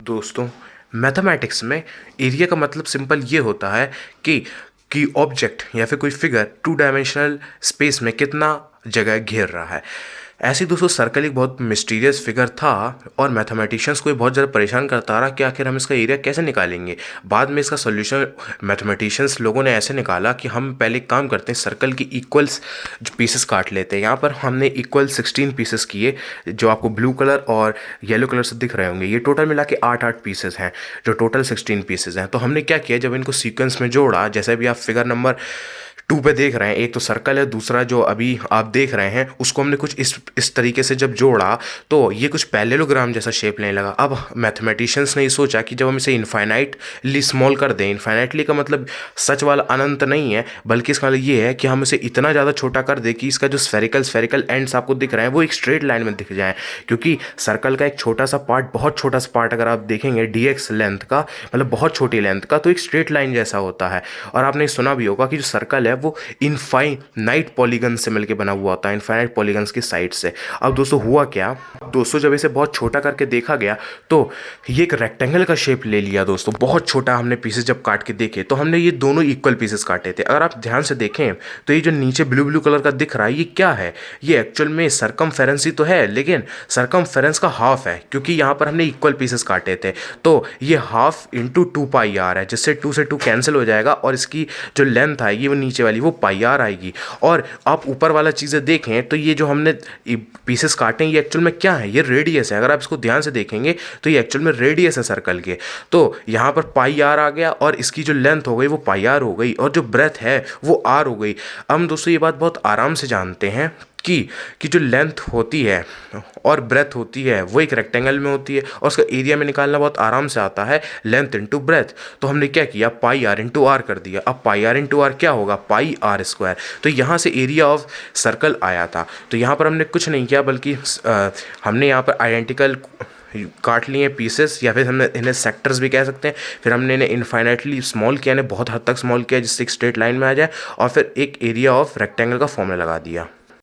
दोस्तों, मैथमेटिक्स में एरिया का मतलब सिंपल ये होता है कि ऑब्जेक्ट या फिर कोई फिगर टू डायमेंशनल स्पेस में कितना जगह घेर रहा है। ऐसे ही दोस्तों सर्कल एक बहुत मिस्टीरियस फिगर था और मैथमेटिशियंस को ये बहुत ज़्यादा परेशान करता रहा कि आखिर हम इसका एरिया कैसे निकालेंगे। बाद में इसका सोल्यूशन मैथमेटिशियंस लोगों ने ऐसे निकाला कि हम पहले एक काम करते हैं, सर्कल की इक्वल्स पीसेस काट लेते हैं। यहाँ पर हमने इक्वल 16 पीसेस किए जो आपको ब्लू कलर और येलो कलर से दिख रहे होंगे। ये टोटल मिला के 8 पीसेस हैं जो टोटल 16 पीसेस हैं। तो हमने क्या किया, जब इनको सीक्वेंस में जोड़ा, जैसे भी आप फिगर नंबर 2 पे देख रहे हैं, एक तो सर्कल है, दूसरा जो अभी आप देख रहे हैं उसको हमने कुछ इस तरीके से जब जोड़ा तो ये कुछ पैरेललोग्राम जैसा शेप लेने लगा। अब मैथमेटिशियंस ने ये सोचा कि जब हम इसे इनफाइनाइटली स्मॉल कर दें, इनफाइनाइटली का मतलब सच वाला अनंत नहीं है, बल्कि इसका मतलब ये है कि हम इसे इतना ज़्यादा छोटा कर दें कि इसका जो स्फेरिकल एंड्स आपको दिख रहे हैं वो एक स्ट्रेट लाइन में दिख जाए। क्योंकि सर्कल का एक छोटा सा पार्ट, बहुत छोटा सा पार्ट अगर आप देखेंगे dx लेंथ का, मतलब बहुत छोटी लेंथ का, तो एक स्ट्रेट लाइन जैसा होता है। और आपने सुना भी होगा कि जो सर्कल है वो इनफाइनाइट पॉलीगन से मिलकर बना हुआ होता है, इनफाइनाइट पॉलीगन्स की साइड से। अब दोस्तों हुआ क्या, दोस्तों जब इसे बहुत छोटा करके देखा गया तो ये एक रेक्टेंगल का शेप ले लिया। दोस्तों बहुत छोटा हमने पीसेस जब काट के देखे तो हमने ये दोनों इक्वल पीसेस काटे थे। अगर आप ध्यान से देखें तो ये जो नीचे ब्लू ब्लू कलर का दिख रहा है, ये क्या है? ये एक्चुअल में सरकमफेरेंस ही तो है, लेकिन सरकमफेरेंस का हाफ है, क्योंकि यहाँ पर हमने इक्वल पीसेस काटे थे। तो ये हाफ इंटू 2πr है, जिससे 2 से 2 कैंसिल हो जाएगा और इसकी जो लेंथ आएगी वो नीचे वाली वो πr आएगी। और आप ऊपर वाला चीज़ें देखें तो ये जो हमने पीसेस काटे ये एक्चुअल में क्या है? ये रेडियस है। अगर आप इसको ध्यान से देखेंगे तो ये एक्चुअल में रेडियस है सर्कल के। तो यहाँ पर πr आ गया और इसकी जो लेंथ हो गई वो πr हो गई और जो ब्रेथ है वो r हो गई। हम दोस्तों ये बात बहुत आराम से जानते हैं कि जो लेंथ होती है और ब्रेथ होती है वो एक रेक्टेंगल में होती है और उसका एरिया में निकालना बहुत आराम से आता है, लेंथ इंटू ब्रेथ। तो हमने क्या किया, πr इंटू आर कर दिया। अब πr इंटू आर क्या होगा, πr²। तो यहाँ से एरिया ऑफ सर्कल आया था। तो यहाँ पर हमने कुछ नहीं किया, बल्कि हमने यहाँ पर आइडेंटिकल काट लिए पीसेस, या फिर हमने इन्हें सेक्टर्स भी कह सकते हैं। फिर हमने इन्हें इनफाइनाइटली स्मॉल किया, इन्हें बहुत हद तक स्मॉल किया जिससे एक स्ट्रेट लाइन में आ जाए, और फिर एक एरिया ऑफ रेक्टेंगल का फॉर्मूला लगा दिया।